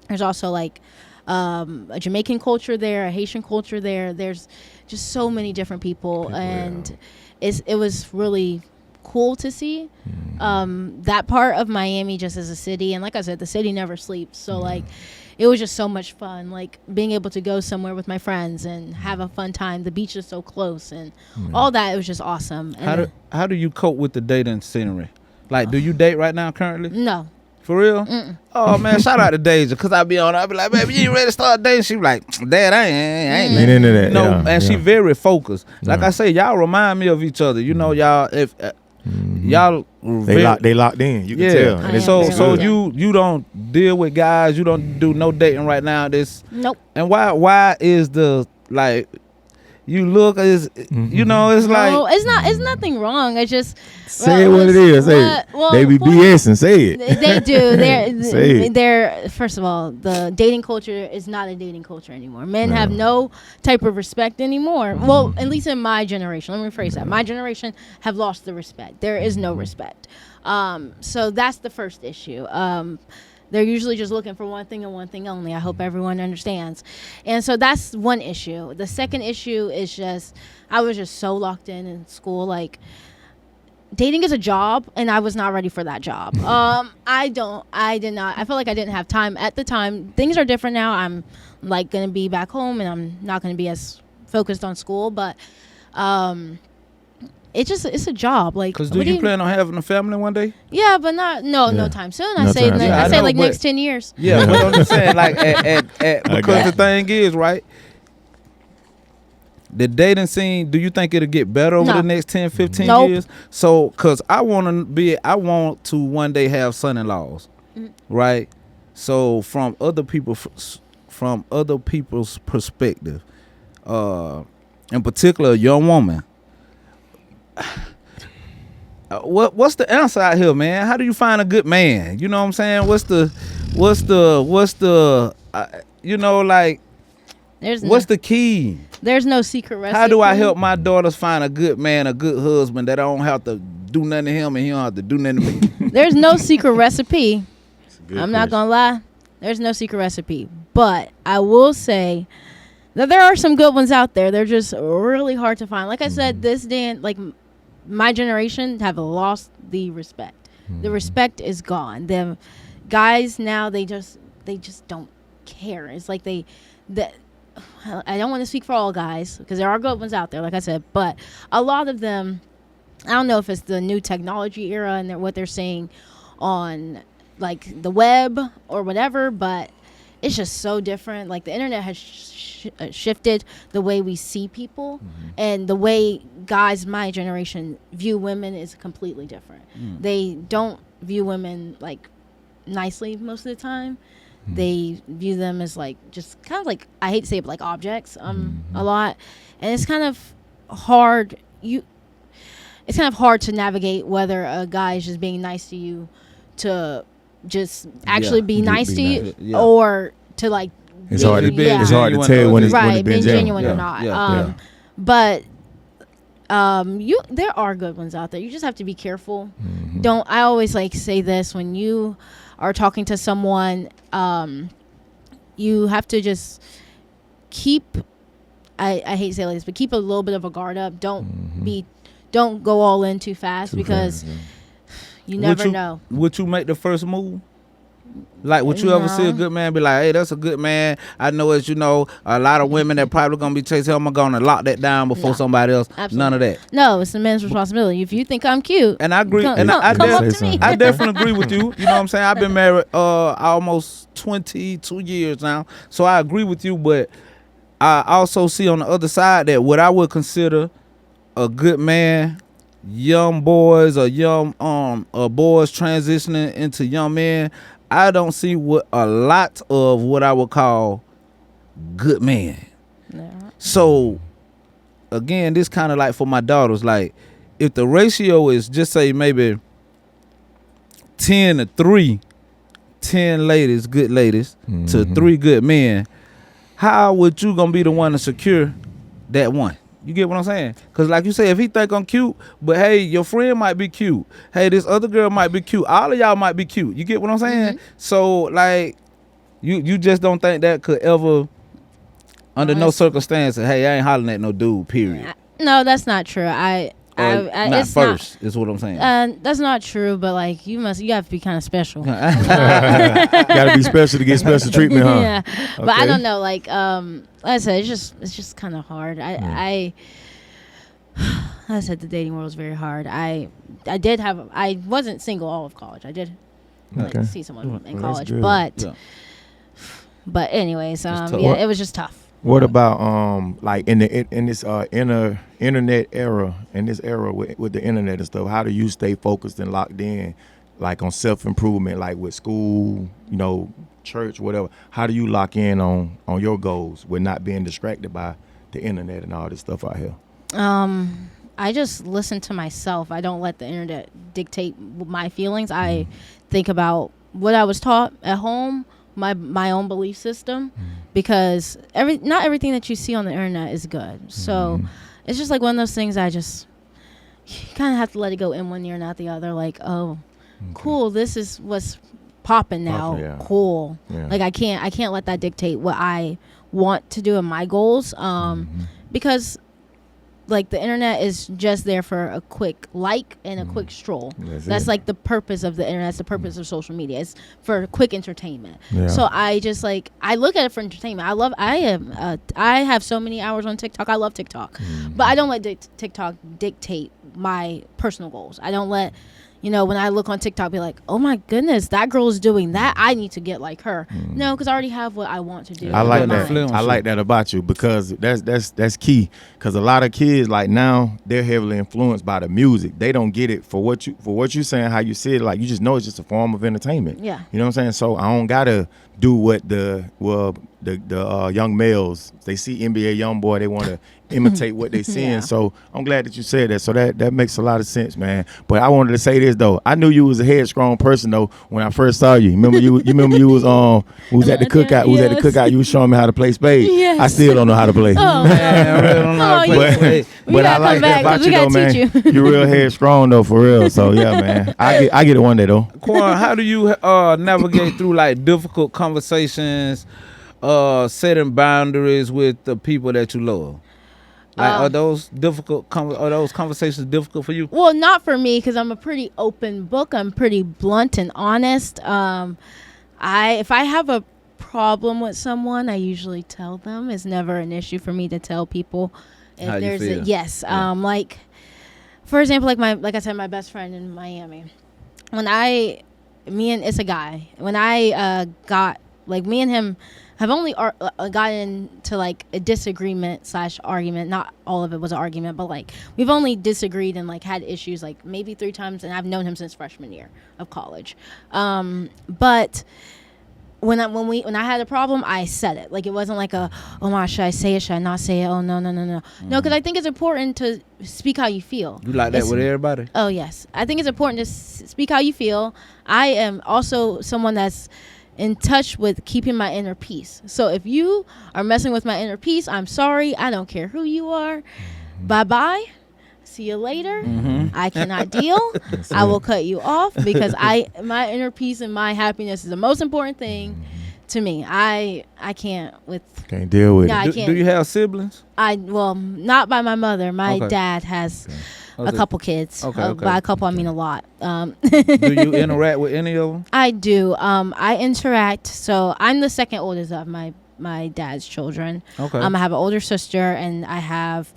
There's also like a Jamaican culture there, a Haitian culture there. There's just so many different people and it was really cool to see that part of Miami just as a city. And like I said, the city never sleeps. So like it was just so much fun, like being able to go somewhere with my friends and have a fun time. The beach is so close and all that. It was just awesome. And How do you cope with the dating scenery? Like, do you date right now currently? No. For real? Oh man, shout out to Deja, cause I be like, baby, you ain't ready to start dating? She be like, Dad, I ain't Ain't into that. No, yeah, and she very focused. Like I say, y'all remind me of each other. Y'all if y'all they locked in. You can tell. And it's So good. you don't deal with guys. You don't do no dating right now. Nope. And why is the like you look is it's like No, it's nothing wrong. It's just say what it is. Say it. They be BS and say it. They do. Say it. They're first of all, the dating culture is not a dating culture anymore. Men have no type of respect anymore. Well, at least in my generation. Let me rephrase that. My generation have lost the respect. There is no respect. So that's the first issue. They're usually just looking for one thing and one thing only. I hope everyone understands. And so that's one issue. The second issue is just I was just so locked in school. Like, dating is a job, and I was not ready for that job. I did not. I felt like I didn't have time at the time. Things are different now. I'm like going to be back home, and I'm not going to be as focused on school. But it's a job. Like, because do you plan on having a family one day? Yeah, but no time soon. No I say time soon. I know, like but- next 10 years. Yeah, but I'm just saying, like, because the thing is, right, the dating scene, do you think it'll get better over No. the next 10, 15 Nope. years? So, because I want to one day have son-in-laws, right? So, from other people's perspective, in particular, a young woman, what's the answer out here, man? How do you find a good man? You know what I'm saying? What's the like what's the key? There's no secret recipe. How do I help my daughters find a good man, a good husband that I don't have to do nothing to him and he don't have to do nothing to me? There's no secret recipe. I'm not question. gonna lie. There's no secret recipe. But I will say that there are some good ones out there. They're just really hard to find. Like I said, my generation have lost the respect. The respect is gone. guys now they just don't care. It's like I don't want to speak for all guys because there are good ones out there, like I said, but a lot of them, I don't know if it's the new technology era and what they're saying on like the web or whatever, but it's just so different. Like the internet has shifted the way we see people, and the way guys my generation view women is completely different. They don't view women like nicely most of the time. They view them as like just kind of like, I hate to say it, but like objects a lot, and it's kind of hard. It's kind of hard to navigate whether a guy is just being nice to you to just actually be nice to you, or to like. It's hard to tell when it's being genuine or not. But there are good ones out there. You just have to be careful. I always like say this when you are talking to someone, you have to just keep. I hate to say it like this, but keep a little bit of a guard up. Don't go all in too fast because you never know. Would you make the first move? Like, would you ever see a good man be like, hey, that's a good man? I know it's, a lot of women that probably going to be chasing him. I'm going to lock that down before somebody else. Absolutely. None of that. No, it's the man's responsibility. If you think I'm cute. And I agree. Come up to me. I definitely agree with you. You know what I'm saying? I've been married almost 22 years now. So I agree with you. But I also see on the other side that what I would consider a good man, young boys or young boys transitioning into young men, I don't see a lot of what I would call good men. Yeah. So again, this kind of like for my daughters, like if the ratio is just say maybe 10 to 3, 10 ladies, good ladies, to 3 good men, how would you gonna be the one to secure that one? You get what I'm saying? Because like you say, if he think I'm cute, but hey, your friend might be cute. Hey, this other girl might be cute. All of y'all might be cute. You get what I'm saying? So, like, you just don't think that could ever, under no circumstances, hey, I ain't hollering at no dude, period. No, that's not true. Not first is what I'm saying. That's not true, but like you have to be kind of special. Gotta be special to get special treatment, huh? Yeah, but I don't know. Like I said, it's just kind of hard. I said the dating world is very hard. I wasn't single all of college. I did see someone in college, but anyways, it was just tough. What about like in this internet era, in this era with the internet and stuff? How do you stay focused and locked in, like on self-improvement, like with school, church, whatever? How do you lock in on your goals with not being distracted by the internet and all this stuff out here? I just listen to myself. I don't let the internet dictate my feelings. I think about what I was taught at home, my own belief system, because not everything that you see on the internet is good. So it's just like one of those things you kind of have to let it go in one ear and out the other. Like, cool, this is what's popping now. Cool. Yeah. Like I can't let that dictate what I want to do and my goals. Because like the internet is just there for a quick like and a quick stroll. That's like the purpose of the internet. That's the purpose of social media. It's for quick entertainment. Yeah. So I just I look at it for entertainment. I have so many hours on TikTok. I love TikTok, but I don't let TikTok dictate my personal goals. I don't let when I look on TikTok, be like, oh my goodness, that girl is doing that. I need to get like her. No, because I already have what I want to do. I like that. I like that about you because that's key. Because a lot of kids like now they're heavily influenced by the music. They don't get it for what you're saying, how you see it. Like you just know it's just a form of entertainment. Yeah. You know what I'm saying? So I don't gotta do what the young males, they see NBA YoungBoy, they want to imitate what they seeing. Yeah. So I'm glad that you said that. So that makes a lot of sense, man. But I wanted to say this though. I knew you was a headstrong person though when I first saw you. Remember you was at the cookout. Was at the cookout. You was showing me how to play spades. Yes. I still don't know how to play. I really don't know how to play. But I like that about you though, man. You're real headstrong though, for real. So yeah, man. I get it one day though. Quan, how do you navigate through like difficult conversations, setting boundaries with the people that you love? Like, are those difficult? Are those conversations difficult for you? Well, not for me because I'm a pretty open book. I'm pretty blunt and honest. If I have a problem with someone, I usually tell them. It's never an issue for me to tell people if How there's you feel. yes. Yeah. Like for example, like I said, my best friend in Miami. It's a guy. When I got like me and him have only gotten to like a disagreement / argument. Not all of it was an argument, but like we've only disagreed and like had issues like maybe 3 times, and I've known him since freshman year of college. But when I had a problem, I said it. Like it wasn't like oh my, should I say it? Should I not say it? Oh no. No, because I think it's important to speak how you feel. You like that with everybody? Oh yes, I think it's important to speak how you feel. I am also someone that's in touch with keeping my inner peace. So if you are messing with my inner peace, I'm sorry. I don't care who you are. Bye-bye. See you later. I cannot deal. I will cut you off because my inner peace and my happiness is the most important thing to me. I can't deal with no, it. I can't. Do you have siblings? Not by my mother. My dad has a couple kids. Okay. By a couple, I mean a lot. Do you interact with any of them? I do. I interact. So I'm the second oldest of my dad's children. Okay. I have an older sister, and I have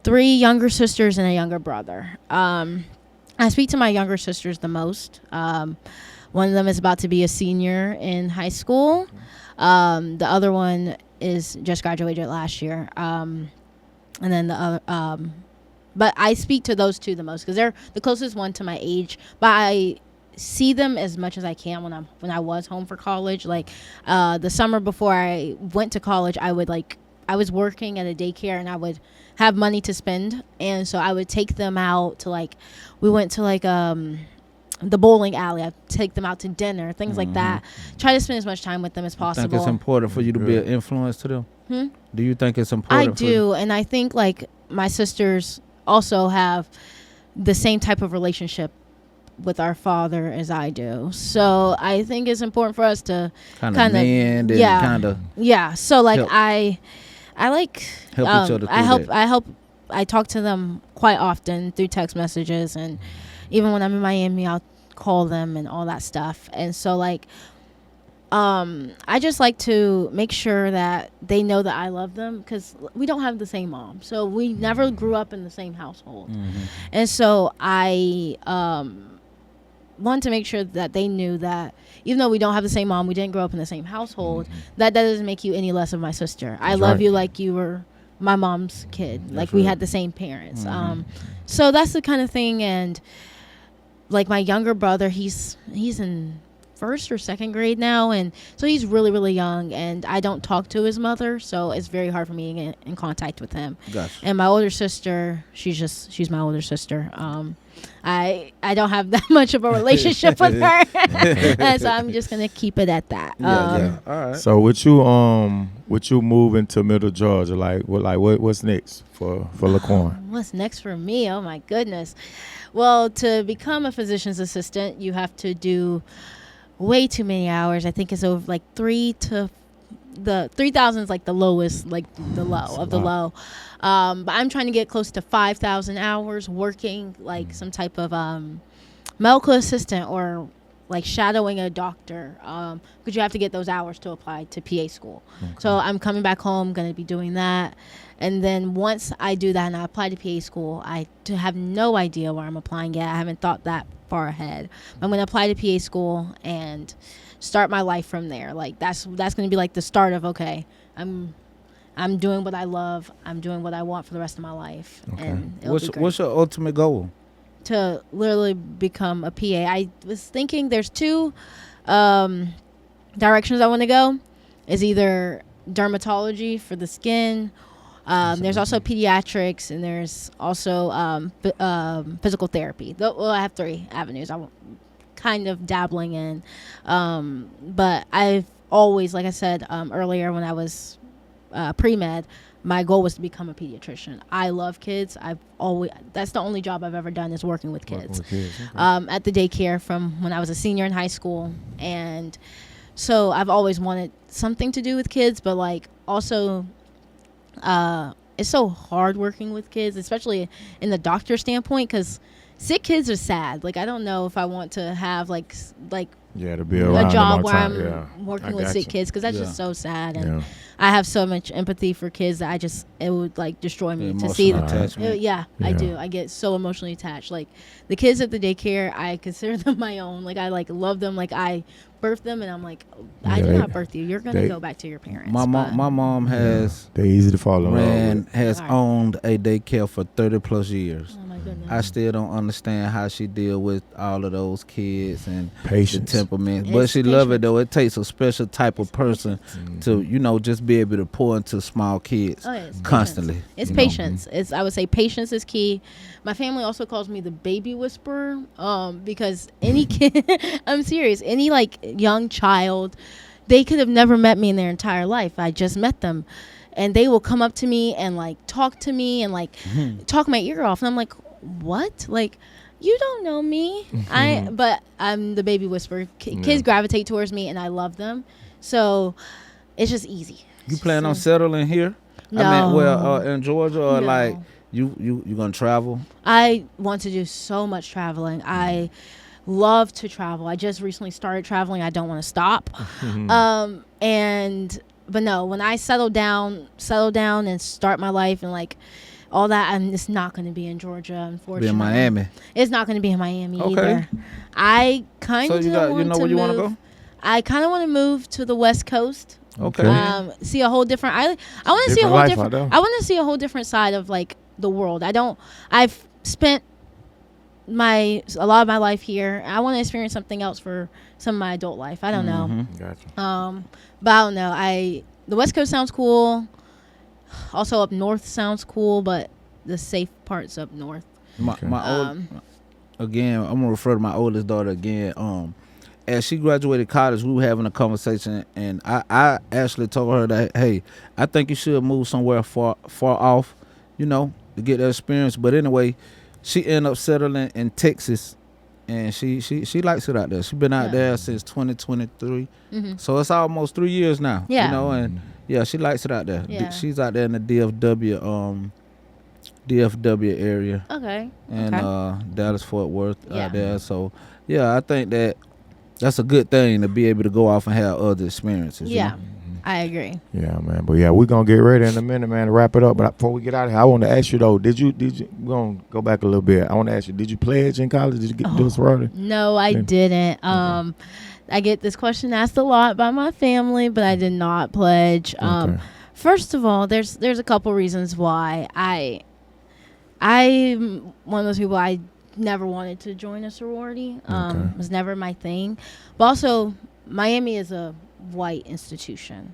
3 younger sisters and a younger brother. I speak to my younger sisters the most. One of them is about to be a senior in high school. The other one is just graduated last year. And then the other, but I speak to those 2 the most because they're the closest one to my age. But I see them as much as I can when I was home for college. Like the summer before I went to college, I was working at a daycare, and I would have money to spend, and so I would take them out to we went to the bowling alley. I'd take them out to dinner, things like that. Try to spend as much time with them as possible. I think it's important for you to be an influence to them? Do you think it's important? I do, and I think my sisters also have the same type of relationship with our father as I do. So I think it's important for us to kind of mend and kind of So help. I like help each other through that. I talk to them quite often through text messages, and even when I'm in Miami, I'll call them and all that stuff. And so I just like to make sure that they know that I love them, because we don't have the same mom, so we never grew up in the same household. And so I want to make sure that they knew that even though we don't have the same mom, we didn't grow up in the same household, that doesn't make you any less of my sister. I love you like you were my mom's kid. We had the same parents. So that's the kind of thing. And my younger brother, he's in 1st or 2nd grade now, and so he's really, really young, and I don't talk to his mother, so it's very hard for me to get in contact with him. Gotcha. And my older sister, she's my older sister. I don't have that much of a relationship with her, and so I'm just gonna keep it at that. All right. So with you moving to Middle Georgia, what's next for LaQuan? What's next for me? Oh my goodness. Well, to become a physician's assistant, you have to do way too many hours. I think it's over 3,000 is the lowest, the low of the low. But I'm trying to get close to 5,000 hours working some type of medical assistant or shadowing a doctor, because you have to get those hours to apply to PA school. Okay. So I'm coming back home, going to be doing that. And then once I do that and I apply to PA school, I have no idea where I'm applying yet. I haven't thought that far ahead. I'm going to apply to PA school and start my life from there. That's going to be the start of, okay, I'm doing what I love. I'm doing what I want for the rest of my life. Okay. And What's your ultimate goal? To literally become a PA. I was thinking there's 2 directions I want to go. Is either dermatology for the skin. There's also pediatrics, and there's also physical therapy. I have 3 avenues I'm kind of dabbling in. But I've always, like I said earlier when I was pre-med, my goal was to become a pediatrician. I love kids. That's the only job I've ever done is working with kids. Okay. At the daycare from when I was a senior in high school. And so I've always wanted something to do with kids, but also it's so hard working with kids, especially in the doctor standpoint, because sick kids are sad. Like, I don't know if I want to have like Yeah, to be around a job them where all I'm the time. Yeah. working I with got sick you. kids, because that's Yeah. just so sad. And Yeah. I have so much empathy for kids that it would like destroy me The to see emotional them. attachment. Yeah, I Yeah. do. I get so emotionally attached. Like, the kids at the daycare, I consider them my own. Like, I like love them. Like, I birthed them, and I'm like, I Yeah, did they- not birth you. You're gonna they- go back to your parents. My but- mom has They're easy to fall in love with. has Alright. owned a daycare for 30 plus years. Oh my goodness. I still don't understand how she deal with all of those kids and Patience. the temperament. But It's she love it patience. though. It takes a special type of person to, just be able to pour into small kids Oh, yeah, it's constantly. patience. It's you know. patience. It's, I would say patience is key. My family also calls me the baby whisperer, because any kid, I'm serious, any like young child, they could have never met me in their entire life. I just met them, and they will come up to me and like talk to me and like talk my ear off, and I'm like, what? Like, you don't know me. But I'm the baby whisperer. Kids gravitate towards me, and I love them, so it's just easy. You plan on settling here? No. I mean, well, in Georgia, or No. like you gonna travel? I want to do so much traveling. I love to travel. I just recently started traveling. I don't want to stop. But no, when I settle down and start my life and like all that, it's not going to be in Georgia, unfortunately. Be in Miami. It's not going to be in Miami Okay. either. I kind So of you know where you want want to go? I kind of want to move to the West Coast. Okay. See a whole different. I want to see a Different whole life different. out there. I want to see a whole different side of like the world. I've spent a lot of my life here. I want to experience something else for some of my adult life. I don't know. Gotcha. But I don't know. The West Coast sounds cool. Also up north sounds cool, but the safe parts up north. Again, I'm gonna refer to my oldest daughter again. As she graduated college, we were having a conversation, and I actually told her that, hey, I think you should move somewhere far off, to get that experience. But anyway, she ended up settling in Texas, and she likes it out there. She's been out there since 2023, so it's almost 3 years now. Yeah. And yeah, she likes it out there. Yeah. She's out there in the DFW area. Okay. And Dallas Fort Worth Yeah. out there. So yeah, I think that's a good thing to be able to go off and have other experiences. you Yeah. know? I agree. Yeah, man. But yeah, we're gonna get ready in a minute, man, to wrap it up. But before we get out of here, I want to ask you though, did you we're gonna go back a little bit. I want to ask you, did you pledge in college? Did you do a sorority? No, I didn't. I get this question asked a lot by my family, but I did not pledge. Okay. First of all, there's a couple reasons why I'm one of those people. I never wanted to join a sorority. It was never my thing. But also, Miami is a white institution,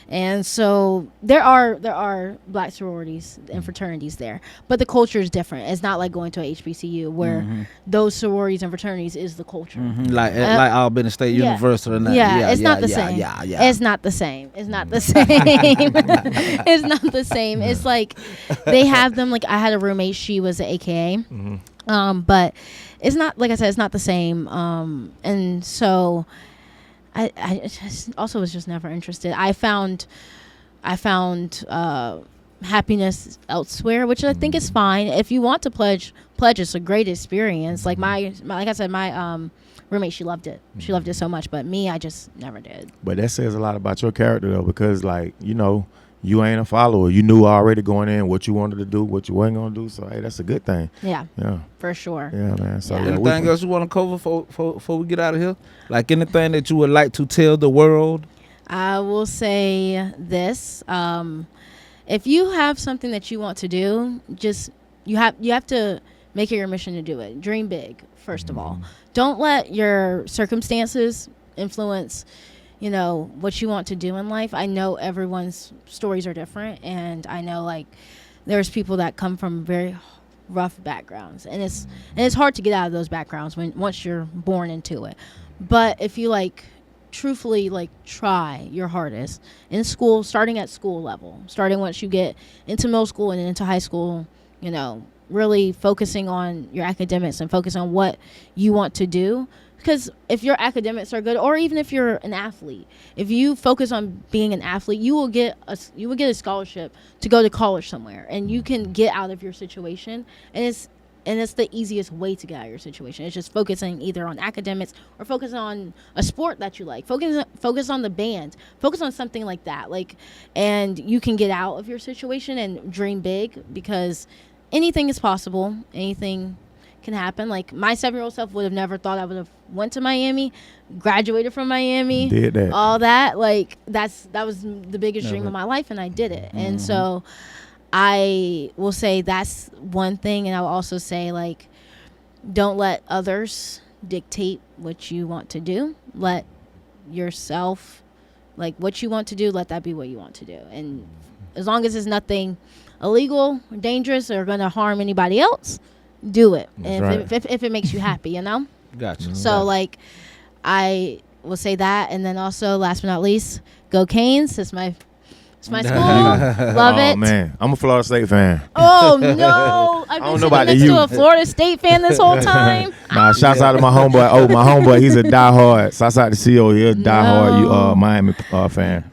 and so there are black sororities and fraternities there, but the culture is different. It's not like going to a HBCU where those sororities and fraternities is the culture. Like Albany State University. And that. Yeah, it's not the same. It's not the same. It's not the same. It's not the same. It's like they have them. Like, I had a roommate. She was an AKA. But it's not, like I said, it's not the same. And so I just also was just never interested. I found happiness elsewhere, which I think is fine. If you want to pledge, it's a great experience. Like like I said, my roommate, she loved it. She loved it so much, but me, I just never did. But that says a lot about your character though, because like, you ain't a follower. You knew already going in what you wanted to do, what you weren't gonna do. So hey, that's a good thing. Yeah, Yeah. for sure. Yeah, man. So Yeah. yeah, Anything else you want to cover before we get out of here? Like anything that you would like to tell the world? I will say this: if you have something that you want to do, just you have to make it your mission to do it. Dream big, first of all. Don't let your circumstances influence, what you want to do in life. I know everyone's stories are different, and I know like there's people that come from very rough backgrounds, and it's hard to get out of those backgrounds once you're born into it. But if you truthfully try your hardest in school, starting at school level, starting once you get into middle school and into high school, really focusing on your academics and focus on what you want to do. Because if your academics are good, or even if you're an athlete, if you focus on being an athlete, you will get a scholarship to go to college somewhere, and you can get out of your situation. And it's the easiest way to get out of your situation. It's just focusing either on academics or focus on a sport that you like. Focus on the band. Focus on something like that. And you can get out of your situation and dream big, because anything is possible. Anything can happen. Like, my 7-year-old self would have never thought I would have went to Miami, graduated from Miami, did that, all that. Like, that was the biggest dream of my life, and I did it. Mm-hmm. And so I will say that's one thing. And I will also say, like, don't let others dictate what you want to do. Let yourself, like, what you want to do, let that be what you want to do. And as long as it's nothing illegal or dangerous or going to harm anybody else, do it. And right. if it makes you happy, you know? Gotcha. So, like, I will say that. And then also, last but not least, go Canes. It's my school. Love it. Oh, man. I'm a Florida State fan. Oh, no. I've been sitting next to a Florida State fan this whole time. Nah, shouts out to my homeboy. Oh, my homeboy, he's a diehard. Shouts out to CEO. He's a diehard Miami fan.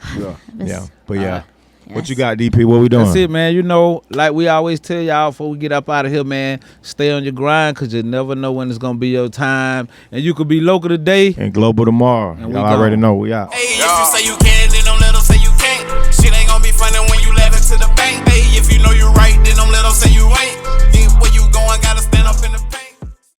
Yeah. But yeah. What you got, DP? What we doing? That's it, man. You know, like we always tell y'all before we get up out of here, man, stay on your grind, because you never know when it's going to be your time. And you could be local today and global tomorrow. And y'all already know. We out. Hey, if you say you can, then don't let them say you can't. Shit ain't going to be funny when you laughing to the bank. Hey, if you know you're right, then don't let them say you ain't.